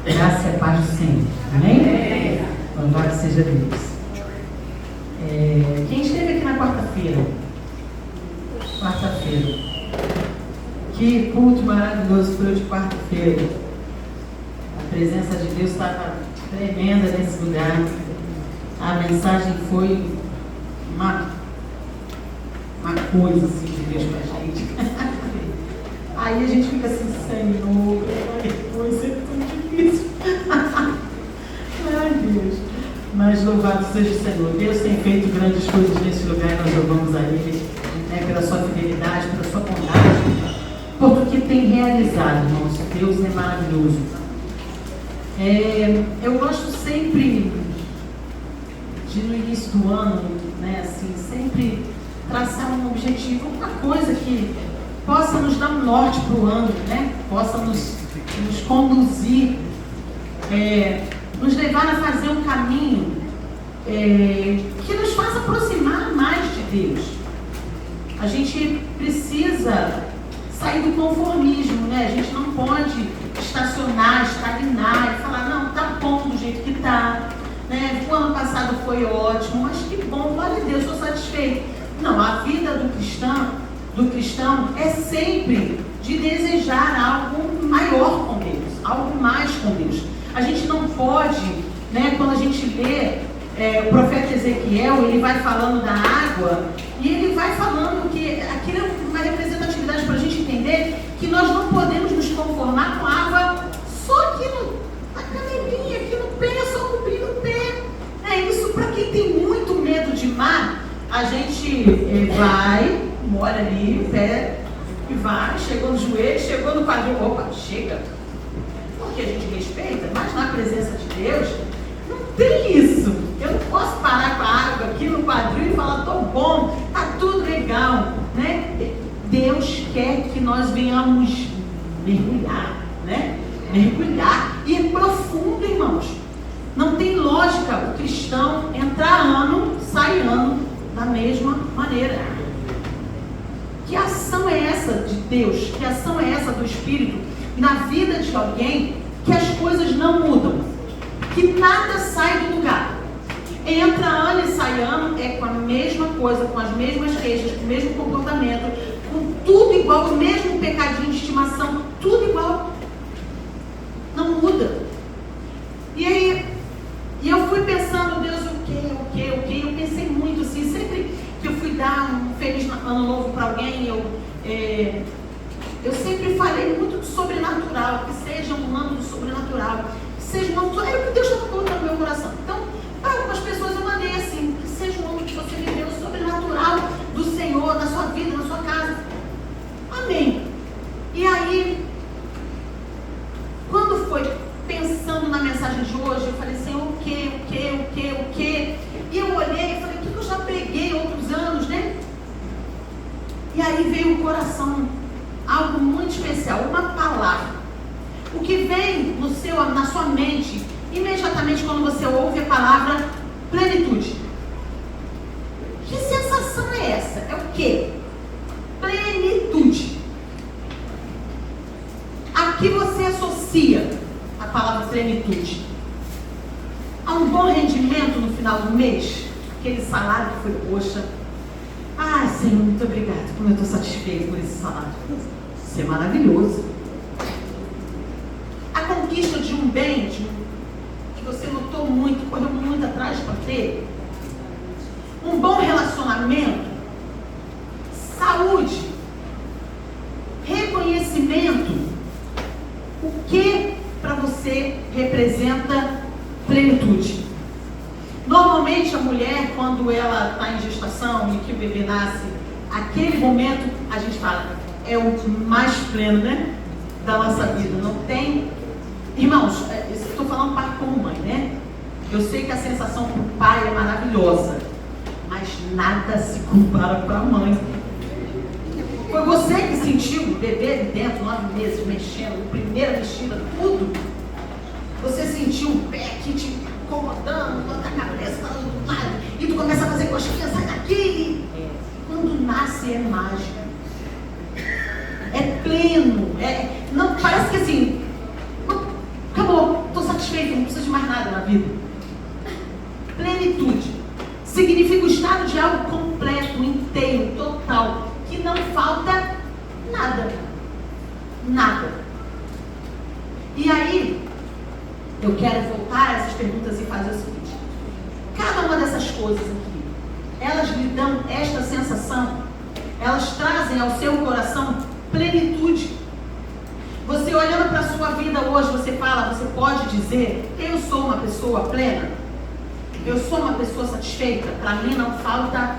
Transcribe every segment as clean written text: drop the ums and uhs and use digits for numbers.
Graça e paz do Senhor. Amém? Louvado seja Deus. Quem esteve aqui na quarta-feira? Que culto maravilhoso foi o de quarta-feira. A presença de Deus estava tremenda nesse lugar. A mensagem foi uma coisa assim de Deus pra gente. Aí a gente fica assim, Senhor, que coisa é tão difícil. Ai, Deus. Mas louvado seja o Senhor. Deus tem feito grandes coisas nesse lugar e nós louvamos a Ele, pela sua fidelidade, pela sua bondade, por tudo que tem realizado, irmãos. Deus é maravilhoso. Eu gosto sempre de, no início do ano, assim, sempre traçar um objetivo, uma coisa que possa nos dar um norte para o ano, possa nos conduzir, nos levar a fazer um caminho que nos faça aproximar mais de Deus. A gente precisa sair do conformismo, A gente não pode estacionar, estagnar e falar, não, tá bom do jeito que tá, O ano passado foi ótimo, mas que bom, glória a Deus, estou satisfeito. Não, a vida do cristão é sempre de desejar algo maior com Deus, algo mais com Deus. A gente não pode, quando a gente lê o profeta Ezequiel, ele vai falando da água e ele vai falando que aquilo é uma representatividade para a gente entender que nós não podemos nos conformar com água só aqui na canelinha, aqui no pé, só cobrir o pé. Isso para quem tem muito medo de mar, a gente vai, molha ali o pé e vai, chegou no joelho, chegou no quadril, opa, chega. Porque a gente respeita, mas na presença de Deus não tem isso. Eu não posso parar com a água aqui no quadril e falar, tô bom, tá tudo legal, Deus quer que nós venhamos mergulhar, mergulhar, e é profundo, irmãos. Não tem lógica o cristão entrar ano, sair ano da mesma maneira. Que ação é essa de Deus? Que ação é essa do Espírito na vida de alguém que as coisas não mudam? Que nada sai do lugar. Entra ano e sai ano, com a mesma coisa, com as mesmas queixas, com o mesmo comportamento, com tudo igual, o mesmo pecadinho de estimação, tudo igual. Não muda. E aí, eu fui pensando, Deus, o quê? Eu pensei muito assim, sempre que eu fui dar um feliz ano novo para alguém, eu sempre falei muito do sobrenatural, que seja um ano do sobrenatural, que seja um ano, era o que Deus estava colocando no meu coração. Então, para algumas pessoas eu mandei assim, que seja um ano que você viveu o sobrenatural do Senhor, na sua vida, na sua casa. Amém. E aí, quando foi pensando na mensagem de hoje, eu falei, Senhor, o quê? E eu olhei e falei, o que eu já preguei outros anos, E aí veio o coração, algo muito especial, uma palavra. O que vem na sua mente, imediatamente quando você ouve a palavra plenitude. Que sensação é essa? É o quê? Plenitude. A que você associa a palavra plenitude? Há um bom rendimento no final do mês? Aquele salário que foi, poxa, Senhor, muito obrigado, como eu estou satisfeito por esse salário. Isso é maravilhoso. A conquista de um bem, que você lutou muito, correu muito atrás para ter. Um bom relacionamento, saúde, reconhecimento. O que para você representa plenitude? Normalmente a mulher, quando ela está em gestação e que o bebê nasce, aquele momento a gente fala, é o mais pleno, da nossa vida. Não tem, irmãos, estou falando pai como mãe, Eu sei que a sensação para o pai é maravilhosa, mas nada se compara para a mãe. Foi você que sentiu o bebê ali dentro, 9 meses, mexendo, primeira mexida, tudo. Você sentiu o pé aqui te incomodando, a cabeça falando do lado, e tu começa a fazer cosquinha, sai daqui. Quando nasce é mágico. É pleno. Não, parece que assim, acabou, estou satisfeito, não precisa de mais nada na vida. Plenitude significa o estado de algo completo, inteiro, total, que não falta nada. Nada. E aí, eu quero voltar a essas perguntas e fazer o seguinte: cada uma dessas coisas aqui, elas lhe dão esta sensação, elas trazem ao seu coração plenitude. Você olhando para a sua vida hoje, você pode dizer: eu sou uma pessoa plena? Eu sou uma pessoa satisfeita? Para mim não falta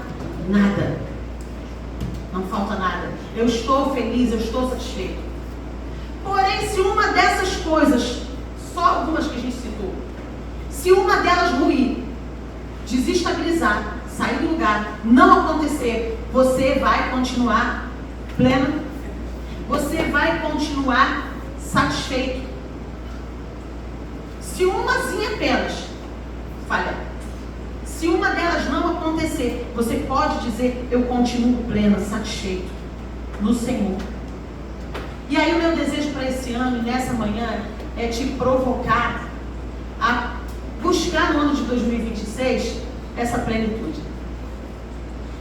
nada. Não falta nada. Eu estou feliz, eu estou satisfeito. Porém, se uma dessas coisas, só algumas que a gente citou, se uma delas ruir, desestabilizar, sair do lugar, não acontecer, você vai continuar pleno? Você vai continuar satisfeito? Se umazinha apenas falhar, se uma delas não acontecer, você pode dizer: eu continuo pleno, satisfeito no Senhor. E aí o meu desejo para esse ano e nessa manhã é te provocar a buscar no ano de 2026 essa plenitude,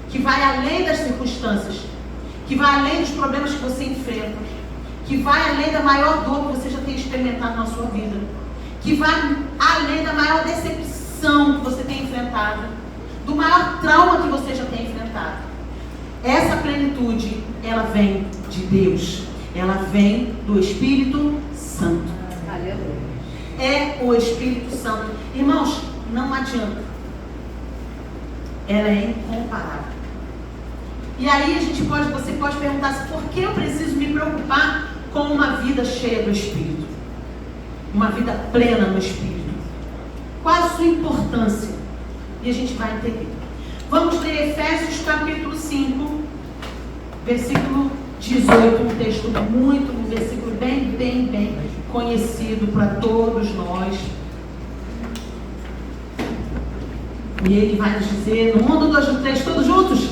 que vai além das circunstâncias, que vai além dos problemas que você enfrenta, que vai além da maior dor que você já tem experimentado na sua vida, que vai além da maior decepção que você tem enfrentado, do maior trauma que você já tem enfrentado. Essa plenitude, ela vem de Deus, ela vem do Espírito Santo. Aleluia. É o Espírito Santo. Irmãos, não adianta. Ela é incomparável. E aí você pode perguntar: por que eu preciso me preocupar com uma vida cheia do Espírito? Uma vida plena no Espírito. Qual a sua importância? E a gente vai entender. Vamos ler Efésios capítulo 5, versículo 18, um texto um versículo bem conhecido para todos nós. E ele vai nos dizer, no 1, 2, 3, todos juntos?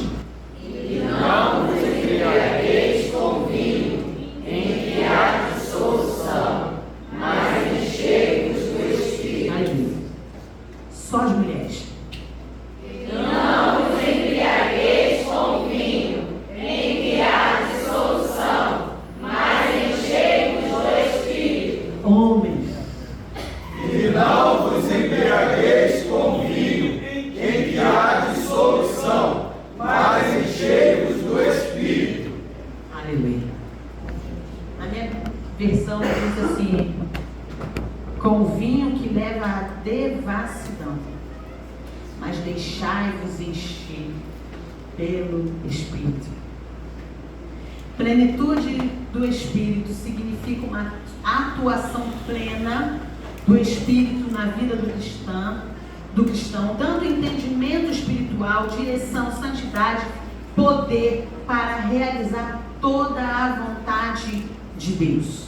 E não vos embriagueis com vinho, em que há dissolução, mas enchei-vos do Espírito. Aí, só as mulheres. E não vos embriagueis com vinho, em que há dissolução, mas enchei-vos do Espírito. Homens. E não vos embriagueis com vinho, em que há dissolução, mas enchei-vos do Espírito. Aleluia. Na minha versão diz assim: com vinho que leva à devassidão, mas deixai-vos encher pelo Espírito. Plenitude do Espírito significa uma atuação plena do Espírito na vida do cristão, dando entendimento espiritual, direção, santidade, poder para realizar toda a vontade de Deus.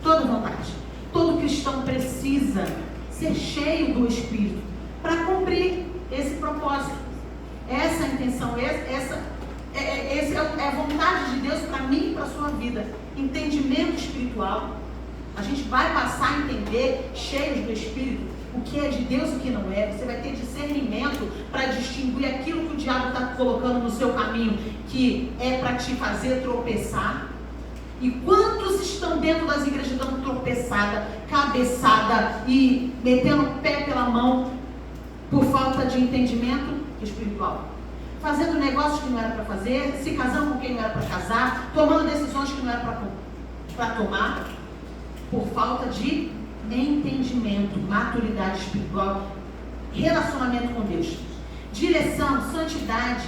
Toda vontade. Todo cristão precisa ser cheio do Espírito para cumprir esse propósito. Essa é a intenção, essa é a vontade de Deus para mim e para a sua vida. Entendimento espiritual. A gente vai passar a entender, cheios do Espírito, o que é de Deus e o que não é. Você vai ter discernimento para distinguir aquilo que o diabo está colocando no seu caminho, que é para te fazer tropeçar. E quantos estão dentro das igrejas dando tropeçada, cabeçada e metendo o pé pela mão por falta de entendimento espiritual? Fazendo negócios que não era para fazer, se casando com quem não era para casar, tomando decisões que não era para tomar, por falta de entendimento, maturidade espiritual, relacionamento com Deus, direção, santidade,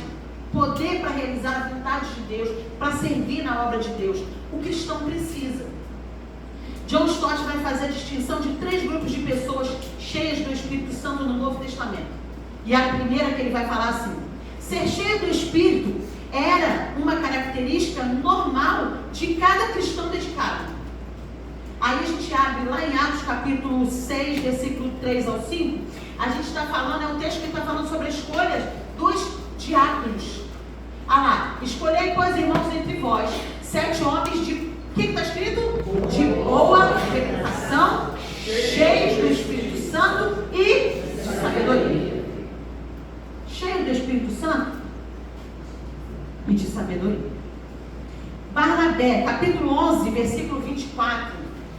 poder para realizar a vontade de Deus, para servir na obra de Deus. O cristão precisa. John Stott vai fazer a distinção de 3 grupos de pessoas cheias do Espírito Santo no Novo Testamento. E a primeira que ele vai falar assim: ser cheio do Espírito era uma característica normal de cada cristão dedicado. Aí a gente abre lá em Atos capítulo 6, versículo 3 ao 5, a gente está falando, é um texto que está falando sobre a escolha dos diáconos. Ah lá, escolhei, pois, irmãos, entre vós, 7 homens de, o que está escrito? De boa reputação, cheios do Barnabé, capítulo 11, versículo 24,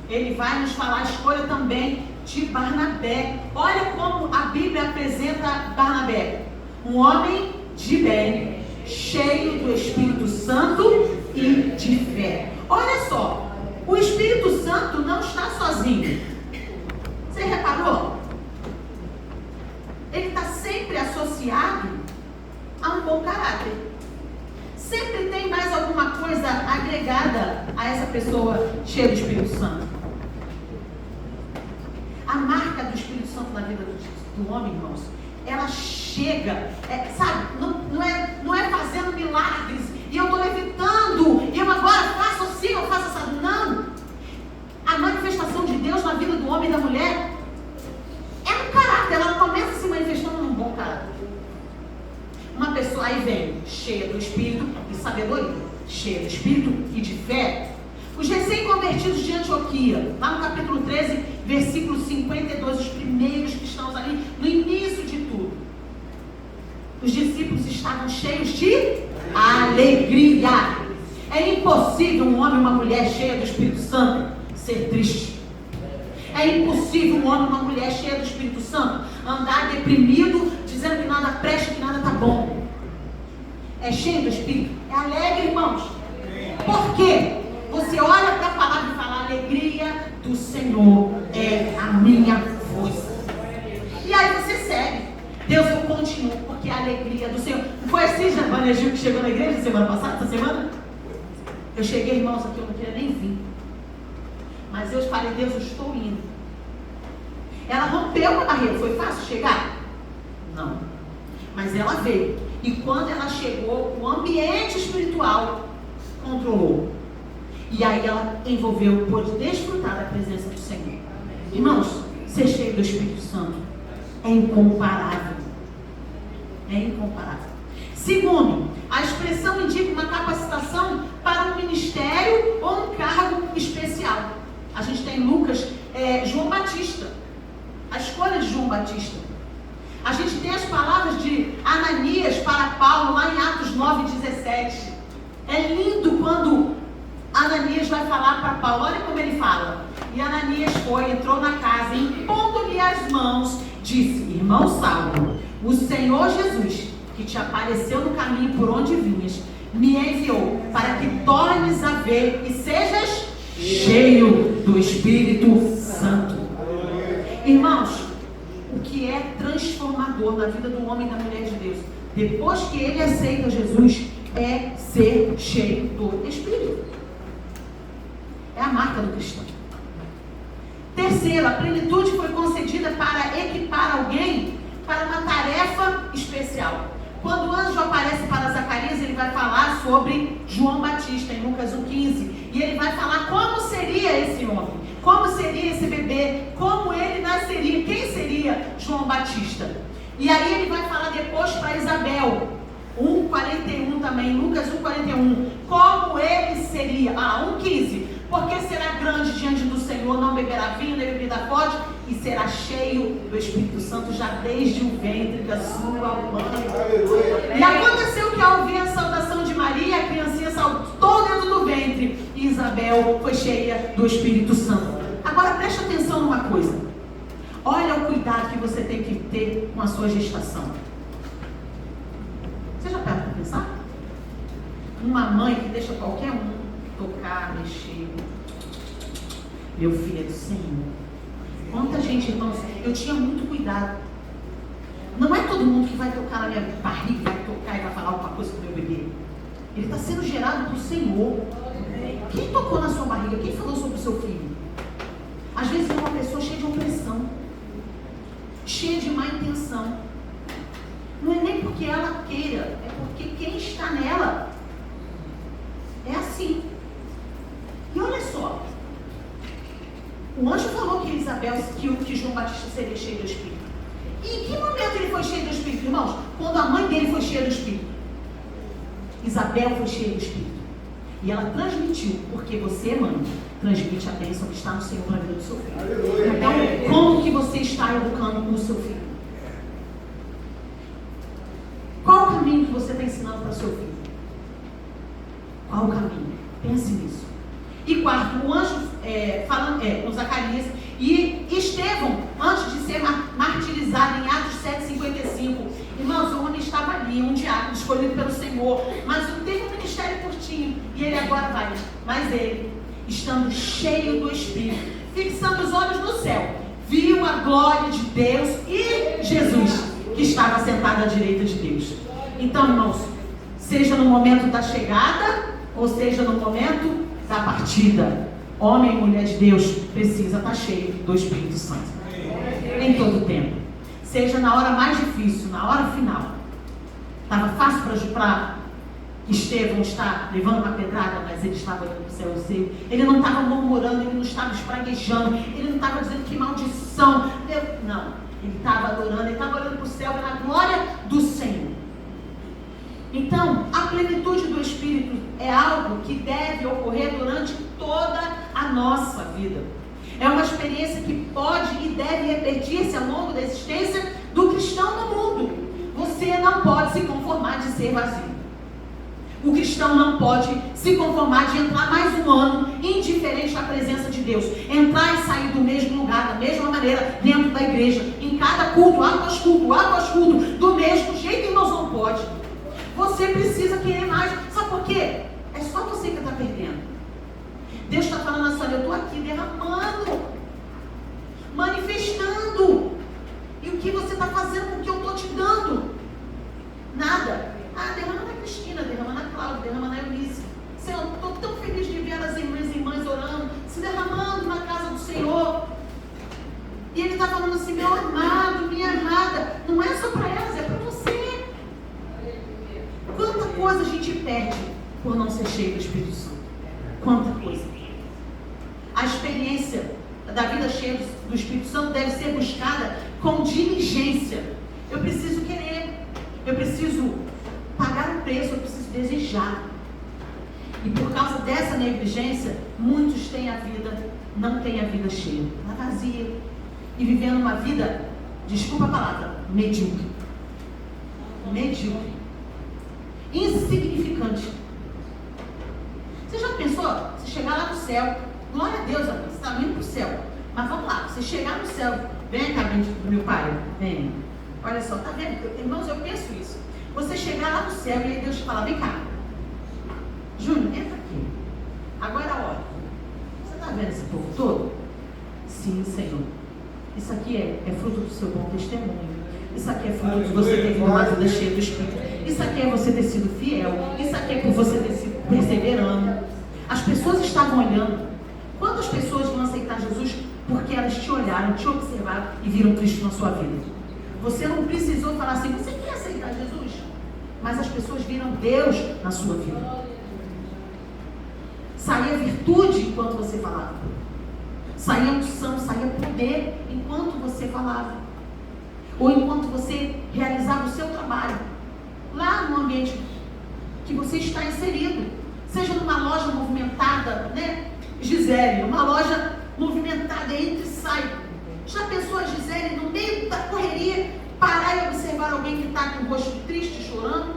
ele vai nos falar a escolha também de Barnabé. Olha como a Bíblia apresenta Barnabé: um homem de bem, cheio do Espírito Santo e de fé. Olha só, o Espírito Santo não está sozinho. Você reparou? Ele está sempre associado a um bom caráter. Sempre tem mais alguma coisa agregada a essa pessoa cheia do Espírito Santo. A marca do Espírito Santo na vida do homem, irmãos, ela chega, sabe, não é fazendo milagres, e eu estou levitando, e eu agora faço assim, eu faço assim. Não. A manifestação de Deus na vida do homem e da mulher é um caráter, ela começa se manifestando num bom caráter. Uma pessoa aí vem cheia do Espírito e sabedoria, cheia do Espírito e de fé. Os recém-convertidos de Antioquia, lá no capítulo 13, versículo 52, os primeiros cristãos ali, no início de tudo, os discípulos estavam cheios de alegria. É impossível um homem e uma mulher cheia do Espírito Santo ser triste. É impossível um homem e uma mulher cheia do Espírito Santo andar deprimido, dizendo que nada presta, que nada está bom. É cheio do Espírito, é alegre, irmãos. Por quê? Você olha para a palavra e fala: a alegria do Senhor é a minha força. E aí você segue. Deus, eu continuo, porque a alegria do Senhor. Não foi assim, Giovanna Gil, que chegou na igreja semana passada, essa semana? Eu cheguei, irmãos, aqui eu não queria nem vir. Mas eu falei: Deus, eu estou indo. Ela rompeu uma barreira. Foi fácil chegar? Não. Mas ela veio. E quando ela chegou, o ambiente espiritual controlou. E aí ela envolveu, pôde desfrutar da presença do Senhor. Irmãos, ser cheio do Espírito Santo é incomparável. É incomparável. Segundo, a expressão indica uma capacitação para um ministério ou um cargo especial. A gente tem Lucas, João Batista. A escolha de João Batista. A gente tem as palavras de Ananias para Paulo, lá em Atos 9:17. É lindo quando Ananias vai falar para Paulo. Olha como ele fala. E Ananias foi, entrou na casa, e impondo-lhe as mãos, disse: irmão Saulo, o Senhor Jesus, que te apareceu no caminho por onde vinhas, me enviou para que tornes a ver e sejas cheio do Espírito Santo. Irmãos, o que é transformador na vida do homem e da mulher de Deus, depois que ele aceita Jesus, é ser cheio do Espírito. É a marca do cristão. Terceiro, a plenitude foi concedida para equipar alguém para uma tarefa especial. Quando o anjo aparece para Zacarias, ele vai falar sobre João Batista, em Lucas 1:15. E ele vai falar como seria esse homem, como seria esse bebê, como ele nasceria, quem seria João Batista. E aí ele vai falar depois para Isabel, 1:41 também, Lucas 1:41, como ele seria. 1:15. Porque será grande diante do Senhor, não beberá vinho, nem bebida forte, e será cheio do Espírito Santo já desde o ventre da sua mãe. E aconteceu que ao ouvir a saudação de Maria, a criancinha saltou dentro do ventre, e Isabel foi cheia do Espírito Santo. Agora preste atenção numa coisa. Olha o cuidado que você tem que ter com a sua gestação. Você já parou para pensar? Uma mãe que deixa qualquer um tocar, mexer. Meu filho é do Senhor. Quanta gente, irmãos, eu tinha muito cuidado. Não é todo mundo que vai tocar na minha barriga, vai tocar e vai falar alguma coisa com o meu bebê. Ele está sendo gerado para o Senhor. Quem tocou na sua barriga? Quem falou sobre o seu filho? Às vezes é uma pessoa cheia de opressão, cheia de má intenção. Não é nem porque ela queira, é porque quem está nela é assim. E olha só, o anjo falou que que João Batista seria cheio do Espírito. E em que momento ele foi cheio do Espírito, irmãos? Quando a mãe dele foi cheia do Espírito. Isabel foi cheia do Espírito. E ela transmitiu, porque você, mãe, transmite a bênção que está no Senhor na vida do seu filho. Então, como que você está educando o seu filho? Qual o caminho que você está ensinando para o seu filho? Qual o caminho? Pense nisso. E quarto, o anjo falando com Zacarias, e Estevão, antes de ser martirizado em Atos 7,55, irmãos, o homem estava ali, um diácono escolhido pelo Senhor, mas teve um ministério curtinho, e ele agora vai. Mas ele, estando cheio do Espírito, fixando os olhos no céu, viu a glória de Deus e Jesus, que estava sentado à direita de Deus. Então, irmãos, seja no momento da chegada, ou seja no momento da partida, homem e mulher de Deus precisa estar cheio do Espírito Santo. Em todo tempo. Seja na hora mais difícil, na hora final. Estava fácil para Estevão estar levando uma pedrada, mas ele estava olhando para o céu e céu. Ele não estava murmurando, ele não estava espraguejando, ele não estava dizendo que maldição. Não, ele estava adorando, ele estava olhando para o céu pela glória do Senhor. Então, a plenitude do Espírito é algo que deve ocorrer durante toda a nossa vida. É uma experiência que pode e deve repetir-se ao longo da existência do cristão no mundo. Você não pode se conformar de ser vazio. O cristão não pode se conformar de entrar mais um ano indiferente à presença de Deus. Entrar e sair do mesmo lugar, da mesma maneira, dentro da igreja. Em cada culto, após culto, do mesmo jeito, irmãos, não pode. Você precisa querer mais. Sabe por quê? É só você que está perdendo. Deus está falando assim, olha, eu estou aqui derramando, manifestando. E o que você está fazendo com o que eu estou te dando? Nada. Derrama na Cristina, derrama na Cláudia, derrama na Eunice. Senhor, estou tão feliz de ver as irmãs e irmãs orando, se derramando na casa do Senhor. E Ele está falando assim, meu amado, minha amada, não é só para elas, é para você. Quanta coisa a gente perde por não ser cheio do Espírito Santo. Quanta coisa. A experiência da vida cheia do Espírito Santo deve ser buscada com diligência. Eu preciso querer, eu preciso pagar o preço, eu preciso desejar. E por causa dessa negligência, muitos têm a vida, não têm a vida cheia, está vazia. E vivendo uma vida, desculpa a palavra, medíocre. Medíocre. Insignificante. Você já pensou? Você chegar lá no céu, glória a Deus, amor, você está indo para o céu. Mas vamos lá, você chegar no céu, vem cá, do meu pai, vem. Olha só, tá vendo? Irmãos, eu penso isso. Você chegar lá no céu e aí Deus te fala, vem cá. Júnior, entra aqui. Agora olha. Você está vendo esse povo todo? Sim, Senhor. Isso aqui é fruto do seu bom testemunho. Isso aqui é fruto de você ter vindo uma vida cheia do Espírito. Isso aqui é você ter sido fiel. Isso aqui é por você ter sido perseverando. As pessoas estavam olhando. Quantas pessoas vão aceitar Jesus porque elas te olharam, te observaram e viram Cristo na sua vida? Você não precisou falar assim, você quer aceitar Jesus? Mas as pessoas viram Deus na sua vida. Saía virtude enquanto você falava. Saía unção, saía poder enquanto você falava. Ou enquanto você realizava o seu trabalho. Lá no ambiente que você está inserido. Seja numa loja movimentada, né? Gisele, uma loja movimentada, entra e sai. Já pensou a Gisele no meio da correria, parar e observar alguém que está com o rosto triste, chorando?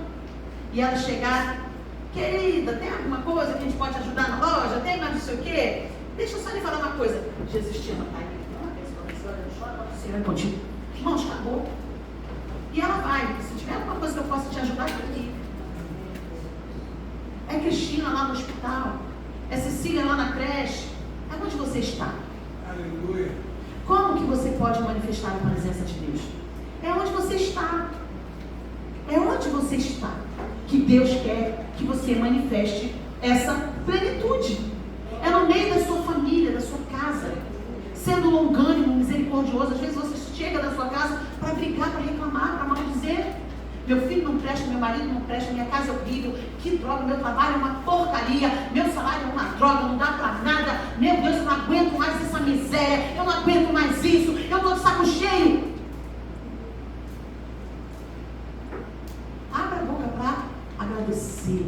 E ela chegar, querida, tem alguma coisa que a gente pode ajudar na loja? Tem mais não sei o quê? Deixa eu só lhe falar uma coisa. Jesus te ama, pai. Não chora, você vai contigo. Irmãos, acabou. E ela vai. Se tiver alguma coisa que eu possa te ajudar, está aqui. É Cristina lá no hospital. É Cecília lá na creche. É onde você está. Aleluia. Como que você pode manifestar a presença de Deus? É onde você está. É onde você está que Deus quer que você manifeste essa plenitude. É no meio da sua família, da sua casa. Sendo longânimo, misericordioso. Às vezes você chega da sua casa para brigar, para reclamar, para maldizer. Meu filho não presta, meu marido não presta, minha casa é horrível, que droga, meu trabalho é uma porcaria, meu salário é uma droga, não dá para nada, meu Deus, eu não aguento mais essa miséria, eu não aguento mais isso, eu estou de saco cheio. Abra a boca para agradecer,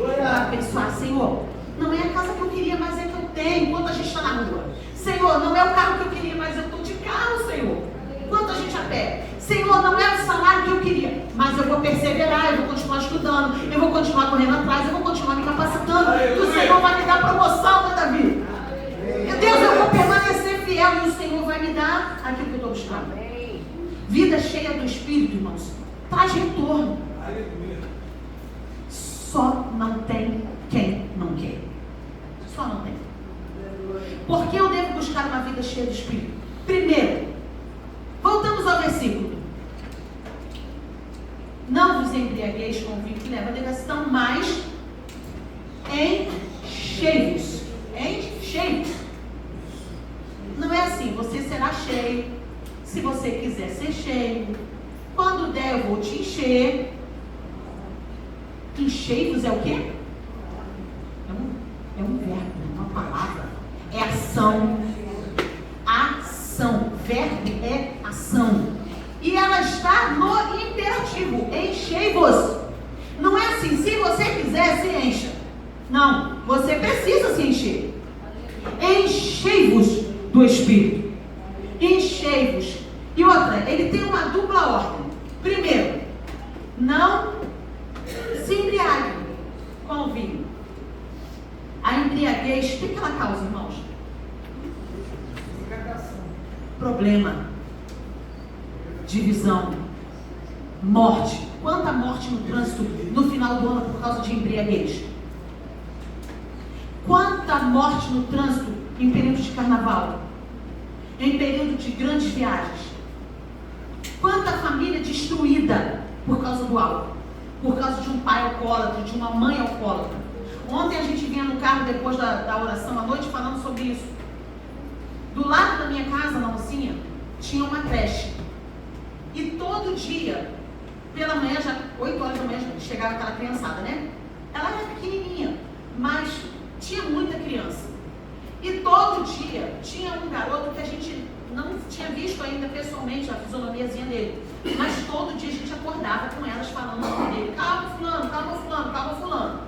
para abençoar. Senhor, não é a casa que eu queria, mas é que eu tenho, enquanto a gente está na rua. Senhor, não é o carro que eu queria, mas eu estou de carro, Senhor. Enquanto a gente a pé. Senhor, não é o salário que eu queria, mas eu vou perseverar, eu vou continuar estudando, eu vou continuar correndo atrás, eu vou continuar me capacitando, e o Senhor vai me dar promoção, né, Davi? Meu Deus, eu vou permanecer fiel e o Senhor vai me dar aquilo que eu estou buscando. Vida cheia do Espírito, irmãos, traz retorno. Só não tem quem não quer. Só não tem. Por que eu devo buscar uma vida cheia do Espírito? Primeiro, voltamos ao versículo. Não vos embriagueis com o vinho que leva a devassidão, mas enchei-vos. Enchei-vos. Não é assim, você será cheio, se você quiser ser cheio. Quando der, eu vou te encher. Enchei-vos é o quê? É um verbo, uma palavra. É ação. Ação. Verbo é ação. E ela está no imperativo. Enchei-vos. Não é assim, se você quiser, se encha. Não, você precisa se encher. Enchei-vos do Espírito. Enchei-vos. E outra, ele tem uma dupla ordem. Primeiro, não se embriague com o vinho. A embriaguez, o que ela causa, irmãos? Problema, divisão, morte. Quanta morte no trânsito no final do ano por causa de embriaguez? Quanta morte no trânsito em período de carnaval, em período de grandes viagens? Quanta família destruída por causa do álcool, por causa de um pai alcoólatra, de uma mãe alcoólatra. Ontem a gente vinha no carro depois da oração à noite falando sobre isso. Do lado da minha casa, na Rocinha, tinha uma creche. E todo dia, pela manhã, já 8 horas da manhã, chegava aquela criançada, né? Ela era pequenininha, mas tinha muita criança. E todo dia tinha um garoto que a gente não tinha visto ainda pessoalmente a fisionomiazinha dele. Mas todo dia a gente acordava com elas falando sobre ele. Calma fulano, calma fulano, calma fulano.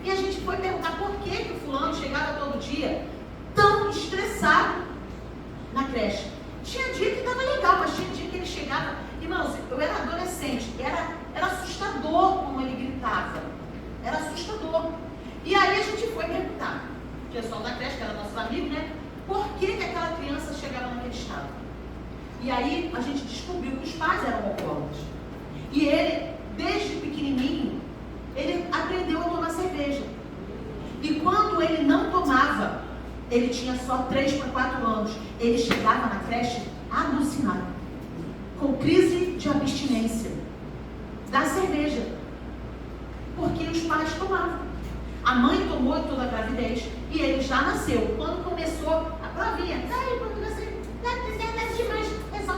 E a gente foi perguntar por que o fulano chegava todo dia tão estressado na creche. Tinha dia que estava legal, mas tinha dia que ele chegava. Irmãos, eu era adolescente, era assustador como ele gritava. Era assustador. E aí a gente foi perguntar, o pessoal da creche, que era nossos amigos, né? Por que aquela criança chegava naquele estado? E aí a gente descobriu que os pais eram alcoólatras. E ele, desde pequenininho, ele aprendeu a tomar cerveja. E quando ele não tomava, ele tinha só 3 para 4 anos, ele chegava na creche alucinado, com crise de abstinência da cerveja, porque os pais tomavam. A mãe tomou toda a gravidez e ele já nasceu. Quando começou a provinha, quando você não demais, é só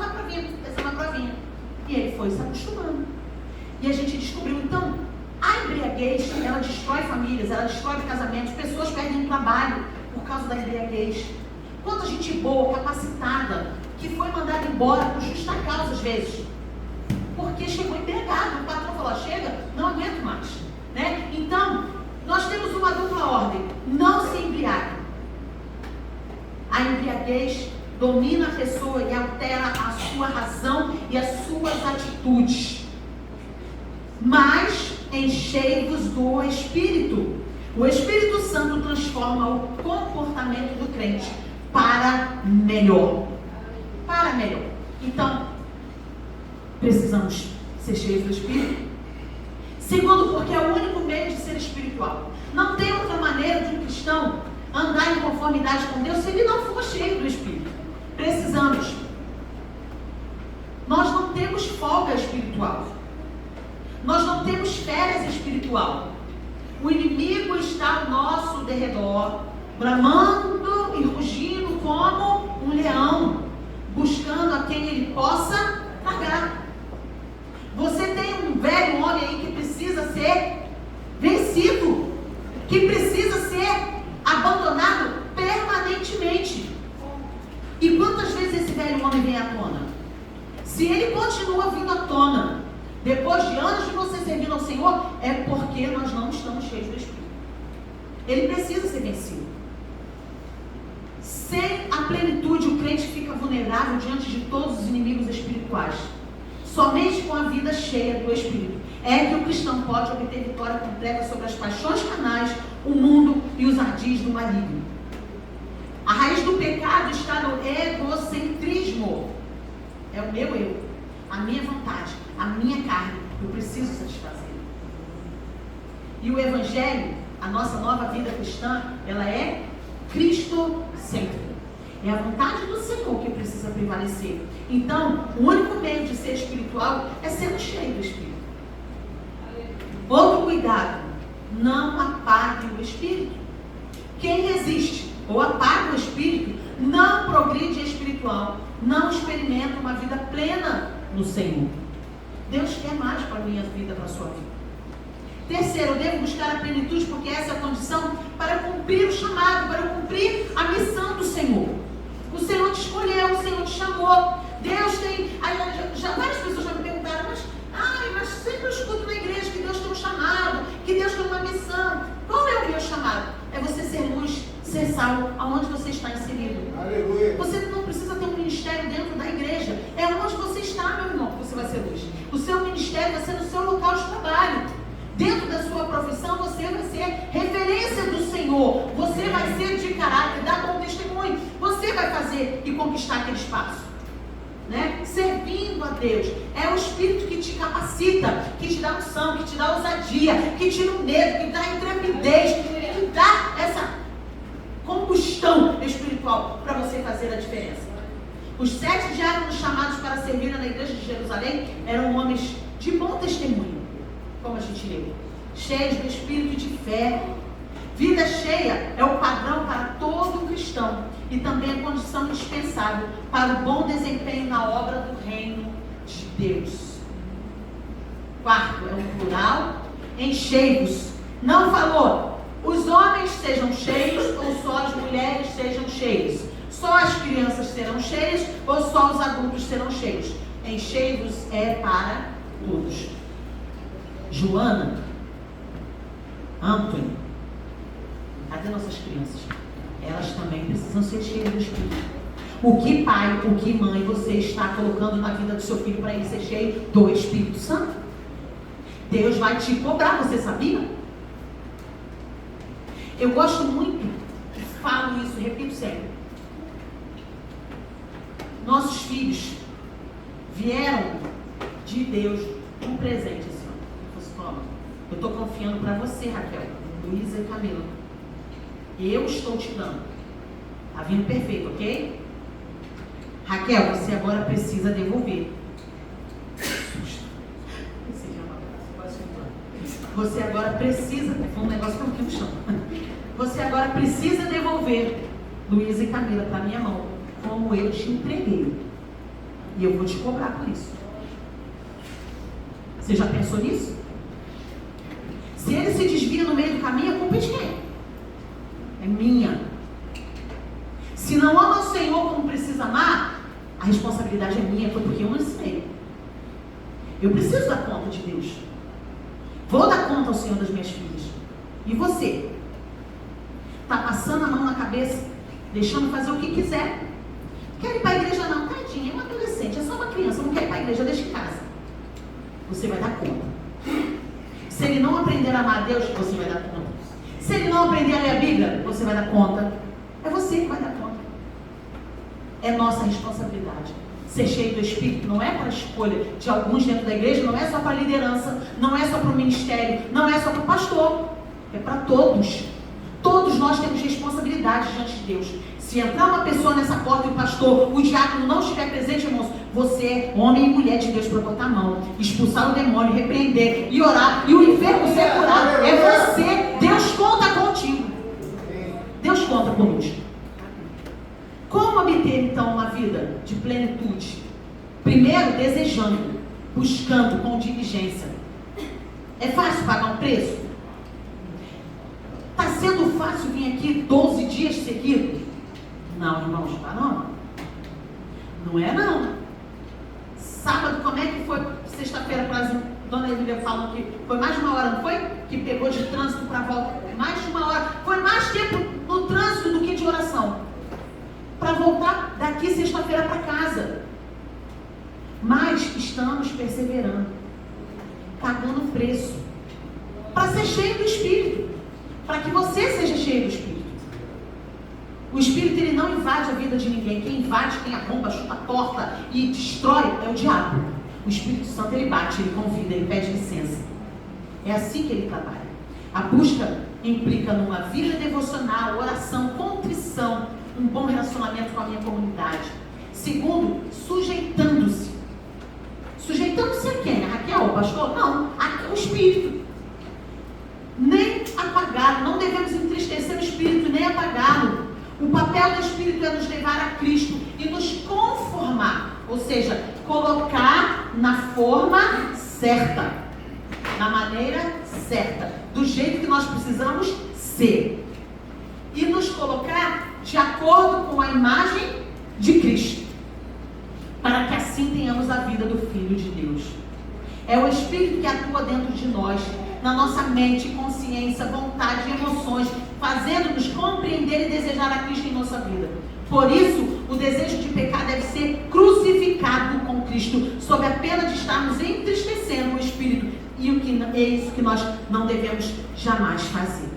uma provinha. E ele foi se acostumando. E a gente descobriu, então, a embriaguez, ela destrói famílias, ela destrói casamentos, pessoas perdem trabalho por causa da embriaguez. Quanta gente boa, capacitada, que foi mandada embora por justa causa às vezes, porque chegou embriagado. O patrão falou, chega, não aguento mais, né? Então, nós temos uma dupla ordem, não se embriague. A embriaguez domina a pessoa e altera a sua razão e as suas atitudes. Mas enchei-vos do Espírito. O Espírito Santo transforma o comportamento do crente para melhor. Para melhor. Então, precisamos ser cheios do Espírito. Segundo, porque é o único meio de ser espiritual. Não tem outra maneira de um cristão andar em conformidade com Deus se ele não for cheio do Espírito. Precisamos. Nós não temos folga espiritual. Nós não temos férias espiritual. O inimigo está ao nosso derredor, bramando e rugindo como um leão, buscando a quem ele possa tragar. Você tem um velho homem aí que precisa ser vencido, que precisa ser abandonado permanentemente. E quantas vezes esse velho homem vem à tona? Se ele continua vindo à tona, depois de anos de você servindo ao Senhor, é porque nós não estamos cheios do Espírito. Ele precisa ser vencido. Sem a plenitude, o crente fica vulnerável diante de todos os inimigos espirituais. Somente com a vida cheia do Espírito é que o cristão pode obter vitória completa sobre as paixões carnais, o mundo e os ardis do maligno. A raiz do pecado está no egocentrismo. É o meu eu, a minha vontade, a minha carne. Eu preciso satisfazer. E o Evangelho, a nossa nova vida cristã, ela é cristocêntrica. É a vontade do Senhor que precisa prevalecer. Então, o único meio de ser espiritual é ser cheio do Espírito. Outro cuidado, não apague o Espírito. Quem resiste ou apaga o Espírito, não progride espiritual, não experimenta uma vida plena no Senhor. Deus quer mais para a minha vida, para a sua vida. Terceiro, eu devo buscar a plenitude, porque essa é a condição para cumprir o chamado, para cumprir a missão do Senhor. O Senhor te escolheu, o Senhor te chamou. Deus tem... várias pessoas já me perguntaram, mas sempre eu escuto na igreja que Deus tem um chamado, que Deus tem uma missão. Qual é o meu chamado? É você ser luz, ser sal, aonde você está inserido. Aleluia. Você não precisa ter um ministério dentro da igreja. É onde você está, meu irmão, que você vai ser luz. O seu ministério vai ser no seu local de trabalho. Dentro da sua profissão, você vai ser referência do Senhor. Você vai ser de caráter, dar bom testemunho. Você vai fazer e conquistar aquele espaço. Né? Servindo a Deus. É o Espírito que te capacita, que te dá unção, que te dá ousadia, que tira o medo, que dá intrepidez, que dá essa combustão espiritual para você fazer a diferença. Os 7 diáconos chamados para servir na igreja de Jerusalém eram homens de bom testemunho, como a gente leu, cheios do Espírito e de fé. Vida cheia é o padrão para todo cristão e também a condição indispensável para o bom desempenho na obra do reino de Deus. Quarto, é um plural, enchei-vos. Não falou, os homens sejam cheios ou só as mulheres sejam cheias. Só as crianças serão cheias ou só os adultos serão cheios. Enchei-vos é para todos. Joana, Anthony, cadê nossas crianças? Elas também precisam ser cheias do Espírito. O que pai, o que mãe você está colocando na vida do seu filho para ele ser cheio do Espírito Santo? Deus vai te cobrar, você sabia? Eu gosto muito, falo isso, repito sempre. Nossos filhos vieram de Deus um presente assim, ó. Eu estou confiando para você, Raquel, Luísa e Camila. Eu estou te dando. Está vindo perfeito, ok? Raquel, você agora precisa devolver. Você agora precisa... Foi um negócio que eu fiquei no chão. Você agora precisa devolver Luísa e Camila para minha mão, como eu te entreguei. E eu vou te cobrar por isso. Você já pensou nisso? Se ele se desvia no meio do caminho, a culpa é de quem? É minha. Se não ama o Senhor como precisa amar, a responsabilidade é minha, foi porque eu não ensinei. Eu preciso dar conta de Deus. Vou dar conta ao Senhor das minhas filhas. E você? Está passando a mão na cabeça, deixando fazer o que quiser. Quer ir para a igreja não, tadinha, é uma adolescente, é só uma criança, não quer ir para a igreja, deixa em casa. Você vai dar conta. Se ele não aprender a amar a Deus, você vai dar conta. Se ele não aprender a ler a Bíblia, você vai dar conta. É você que vai dar conta. É nossa responsabilidade. Ser cheio do Espírito não é para a escolha de alguns dentro da igreja, não é só para a liderança, não é só para o ministério, não é só para o pastor. É para todos. Todos nós temos responsabilidade diante de Deus. Se entrar uma pessoa nessa porta e o pastor, o diácono não estiver presente, irmãos, você é homem e mulher de Deus para botar a mão, expulsar o demônio, repreender e orar, e o enfermo ser curado. É você. Deus conta contigo. Deus conta conosco. Como obter então uma vida de plenitude? Primeiro, desejando, buscando com diligência. É fácil pagar um preço? Está sendo fácil vir aqui 12 dias seguidos? Não, irmãos, tá não? Não é não. Sábado, como é que foi? Sexta-feira, quase, Dona Emília falou que foi mais de uma hora, não foi? Que pegou de trânsito para volta. Mais de uma hora. Foi mais tempo no trânsito do que de oração. Para voltar daqui sexta-feira para casa. Mas estamos perseverando, pagando o preço, para ser cheio do Espírito, para que você seja cheio do Espírito. O Espírito, ele não invade a vida de ninguém. Quem invade, quem arromba, chuta a porta e destrói é o diabo. O Espírito Santo, ele bate, ele convida, ele pede licença. É assim que ele trabalha. A busca implica numa vida devocional, oração, contrição, um bom relacionamento com a minha comunidade. Segundo, sujeitando-se. Sujeitando-se a quem? A Raquel, o pastor? Não, o Espírito. Nem apagá-lo, não devemos entristecer o Espírito, nem apagá-lo. O papel do Espírito é nos levar a Cristo e nos conformar, ou seja, colocar na forma certa, na maneira certa, do jeito que nós precisamos ser, e nos colocar de acordo com a imagem de Cristo, para que assim tenhamos a vida do Filho de Deus. É o Espírito que atua dentro de nós, na nossa mente, consciência, vontade e emoções, fazendo-nos compreender e desejar a Cristo em nossa vida. Por isso, o desejo de pecar deve ser crucificado com Cristo, sob a pena de estarmos entristecendo o Espírito, e é isso que nós não devemos jamais fazer.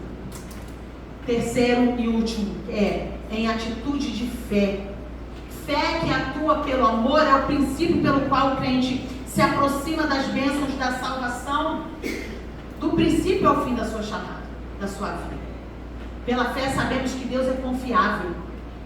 Terceiro e último é em atitude de fé. Fé que atua pelo amor é o princípio pelo qual o crente se aproxima das bênçãos da salvação, do princípio ao fim da sua chamada, da sua vida. Pela fé sabemos que Deus é confiável.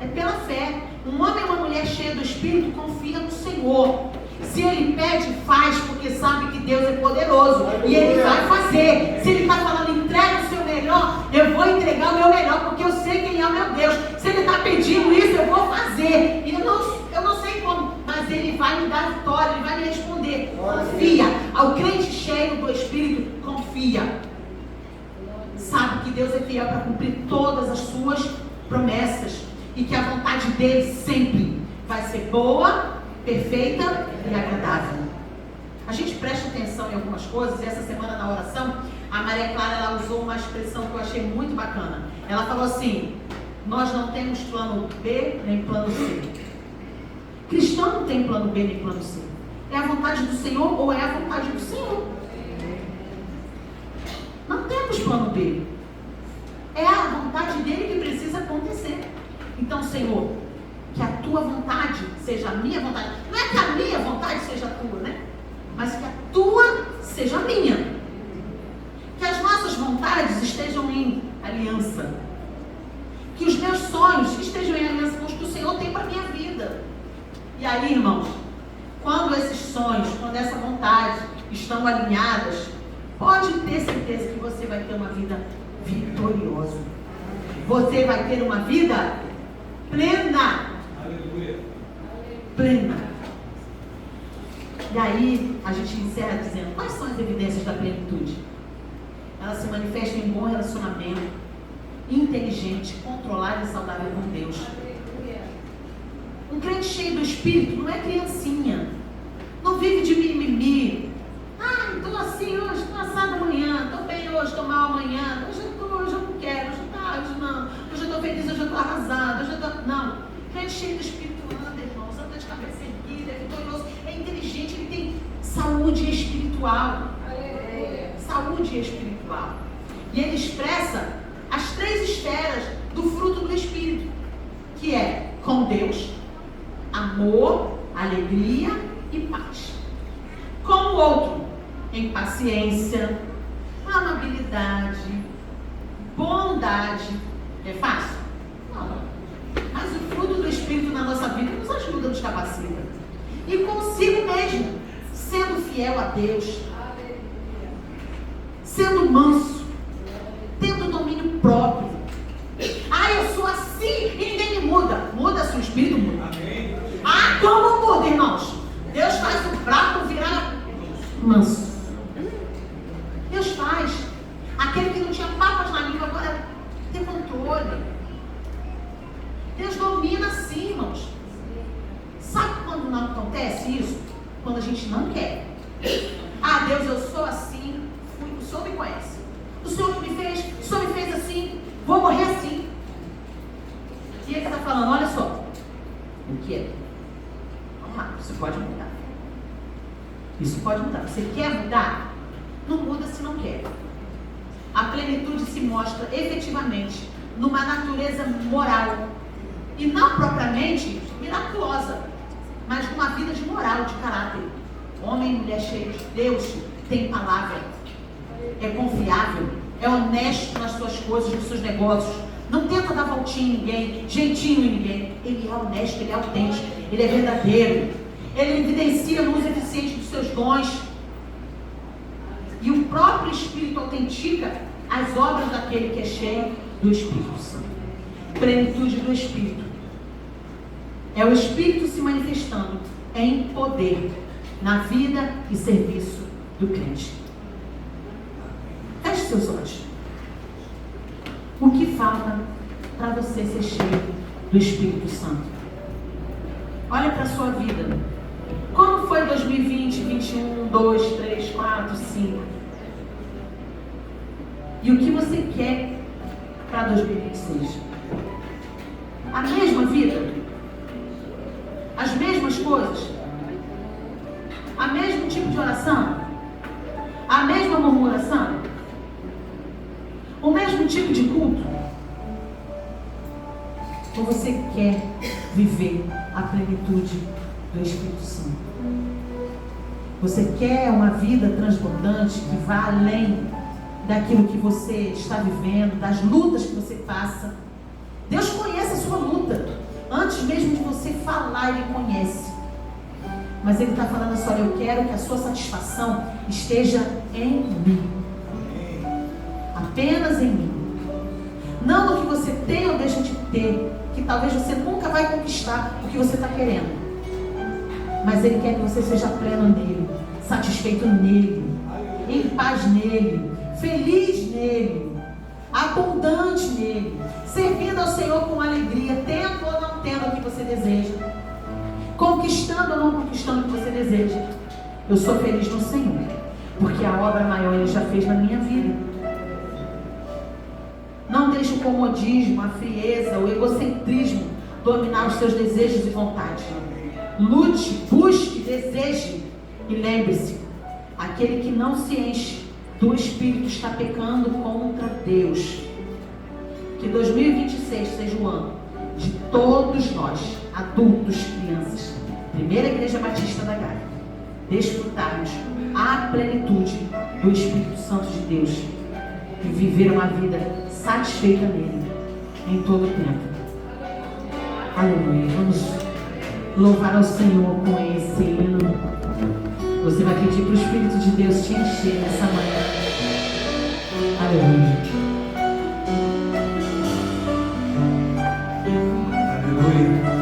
É pela fé. Um homem e uma mulher cheia do Espírito confia no Senhor. Se ele pede, faz, porque sabe que Deus é poderoso. E ele vai fazer. Se ele está falando, entrega o seu melhor, eu vou entregar o meu melhor, porque eu sei quem é o meu Deus. Se ele está pedindo isso, eu vou fazer. E eu não sei como, mas ele vai me dar vitória, ele vai me responder. Confia. Ao crente cheio do Espírito, confia. Sabe que Deus é fiel para cumprir todas as suas promessas e que a vontade dele sempre vai ser boa, perfeita e agradável. A gente presta atenção em algumas coisas, e essa semana na oração, a Maria Clara, ela usou uma expressão que eu achei muito bacana. Ela falou assim: nós não temos plano B nem plano C. Cristão não tem plano B nem plano C. É a vontade do Senhor ou é a vontade do Senhor. Não temos plano B. É a vontade dele que precisa acontecer. Então, Senhor, que a tua vontade seja a minha vontade. Não é que a minha vontade seja a tua, né? Mas que a tua seja a minha. Que as nossas vontades estejam em aliança. Que os meus sonhos estejam em aliança com os que o Senhor tem para a minha vida. E aí, irmãos, quando esses sonhos, quando essa vontade estão alinhadas, pode ter certeza que você vai ter uma vida vitoriosa. Você vai ter uma vida plena. Aleluia. Plena. E aí, a gente encerra dizendo, quais são as evidências da plenitude? Ela se manifesta em bom relacionamento, inteligente, controlado e saudável com Deus. Um crente cheio do Espírito não é criancinha. Não vive de mimimi. Ah, estou assim hoje, estou assado amanhã, estou bem hoje, estou mal amanhã, hoje eu não quero, hoje não, hoje eu estou feliz, hoje eu estou arrasado, hoje eu estou... Não, crente cheio do Espírito anda, irmãos, anda de cabeça erguida, é vitorioso, é inteligente, ele tem saúde espiritual. Saúde espiritual. E ele expressa as 3 esferas do fruto do Espírito, que é com Deus, amor, alegria e paz. Com o outro, em paciência, amabilidade, bondade. É fácil? Não. Mas o fruto do Espírito na nossa vida nos ajuda, nos capacita. E consigo mesmo, sendo fiel a Deus, sendo manso, tendo domínio próprio. Ah, eu sou assim e ninguém me muda. Muda se o Espírito muda. Amém. Ah, como muda, irmãos? Deus faz o bravo virar manso. Deus faz. Aquele que não tinha papas na língua agora tem controle. Deus domina assim, irmãos. Sabe quando não acontece isso? Quando a gente não quer. Ah, Deus, eu sou assim. O Senhor me conhece. O Senhor que me fez, o Senhor me fez assim. Vou morrer assim. E ele está falando, olha só. O que é? Vamos lá, você pode mudar. Isso pode mudar. Você quer mudar? Não muda se não quer. A plenitude se mostra efetivamente numa natureza moral e não propriamente miraculosa, mas numa vida de moral, de caráter. Homem e mulher cheios de Deus, tem palavra, é confiável, é honesto nas suas coisas, nos seus negócios, não tenta dar voltinha em ninguém, jeitinho em ninguém. Ele é honesto, ele é autêntico, ele é verdadeiro, ele evidencia o uso eficiente dos seus dons. E o próprio Espírito autentica as obras daquele que é cheio do Espírito Santo. Plenitude do Espírito. É o Espírito se manifestando em poder na vida e serviço do crente. Feche seus olhos. O que falta para você ser cheio do Espírito Santo? Olha para a sua vida. Como foi 2020, 21, 2, 3, 4, 5? E o que você quer para 2026? A mesma vida? As mesmas coisas? A mesmo tipo de oração? A mesma murmuração? O mesmo tipo de culto? Ou você quer viver a plenitude do Espírito Santo? Você quer uma vida transbordante que vá além daquilo que você está vivendo, das lutas que você passa? Deus conhece a sua luta. Antes mesmo de você falar, Ele conhece. Mas Ele está falando assim: olha, eu quero que a sua satisfação esteja em mim. Apenas em mim. Não no que você tem ou deixa de ter, que talvez você nunca vai conquistar o que você está querendo. Mas Ele quer que você seja pleno nele, satisfeito nele, em paz nele, feliz nele, abundante nele, servindo ao Senhor com alegria, tendo ou não tendo o que você deseja, conquistando ou não conquistando o que você deseja. Eu sou feliz no Senhor, porque a obra maior Ele já fez na minha vida. Não deixe o comodismo, a frieza, o egocentrismo dominar os seus desejos e vontades. Lute, busque, deseje e lembre-se: aquele que não se enche do Espírito está pecando contra Deus. Que 2026 seja o ano de todos nós, adultos, crianças, Primeira Igreja Batista da Gávea, desfrutarmos a plenitude do Espírito Santo de Deus e viver uma vida satisfeita nele em todo o tempo. Aleluia. Vamos louvar ao Senhor com esse hino. Você vai pedir para o Espírito de Deus te encher nessa manhã. Aleluia. Aleluia.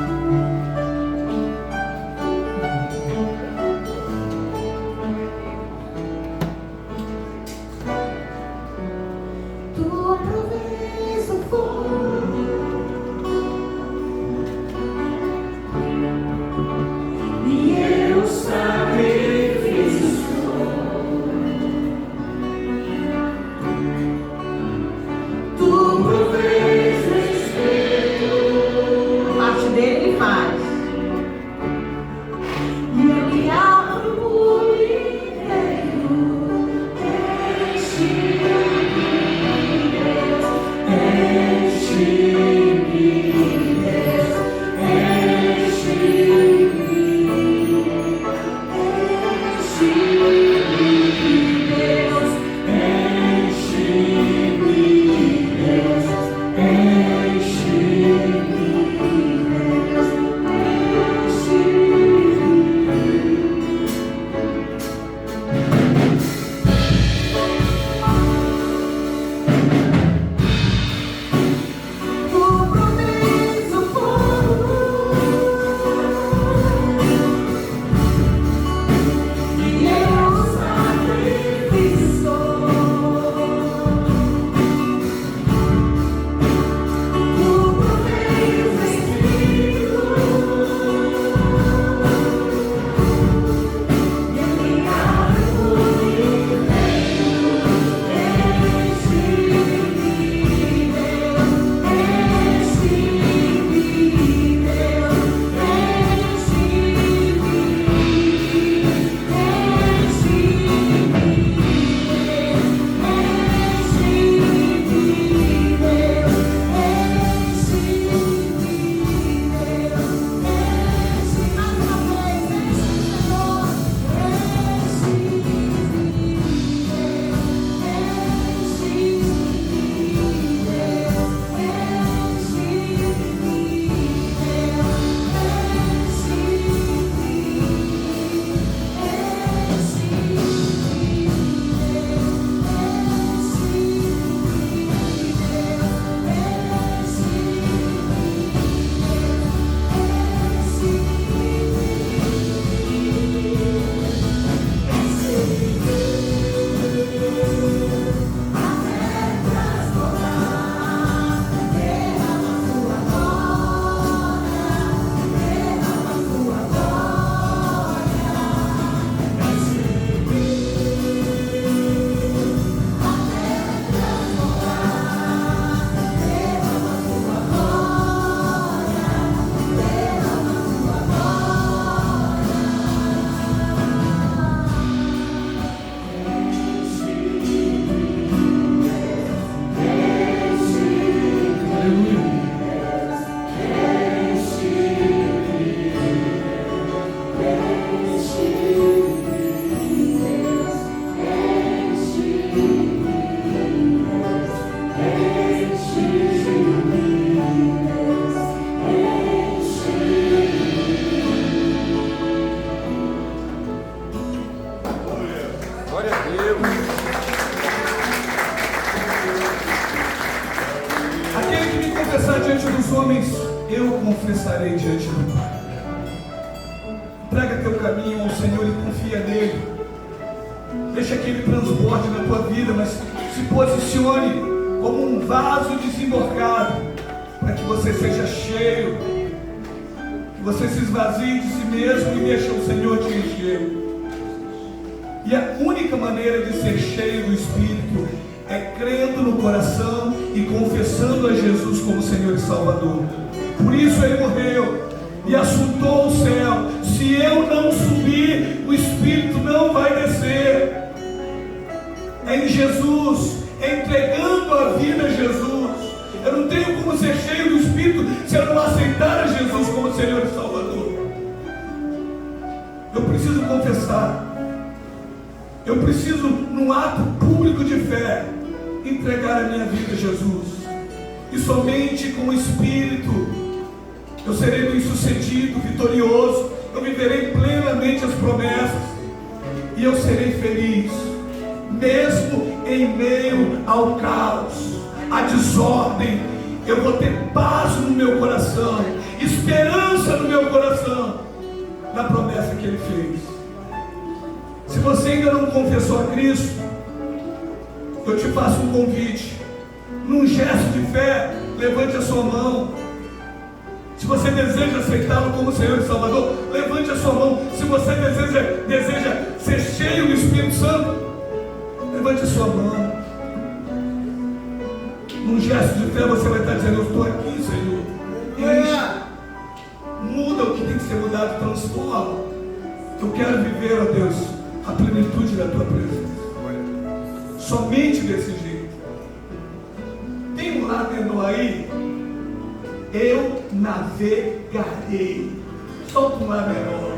estarei diante do Pai. Entrega teu caminho ao Senhor e confia nele. Deixa que ele transborde na tua vida, mas se posicione como um vaso desemborcado, para que você seja cheio, que você se esvazie de si mesmo e deixe o Senhor te encher. E a única maneira de ser cheio do Espírito é crendo no coração e confessando a Jesus como Senhor e Salvador. Por isso ele morreu e assuntou o céu. Se eu não subir, o Espírito não vai descer. É em Jesus, é entregando a vida a Jesus. Eu não tenho como ser cheio do Espírito se eu não aceitar a Jesus como Senhor e Salvador. Eu preciso confessar. Eu preciso, num ato público de fé, entregar a minha vida a Jesus. E somente com o Espírito eu serei bem-sucedido, vitorioso. Eu viverei plenamente as promessas. E eu serei feliz, mesmo em meio ao caos, à desordem. Eu vou ter paz no meu coração, esperança no meu coração, na promessa que Ele fez. Se você ainda não confessou a Cristo, eu te faço um convite. Num gesto de fé, levante a sua mão. Se você deseja aceitá-lo como Senhor e Salvador, levante a sua mão. Se você deseja ser cheio do Espírito Santo, levante a sua mão. Num gesto de fé você vai estar dizendo: eu estou aqui, Senhor. Muda o que tem que ser mudado, transforma. Eu quero viver, ó Deus, a plenitude da tua presença. Somente desse jeito. Tem um lá menor aí. Eu navegarei. Solta um lá menor.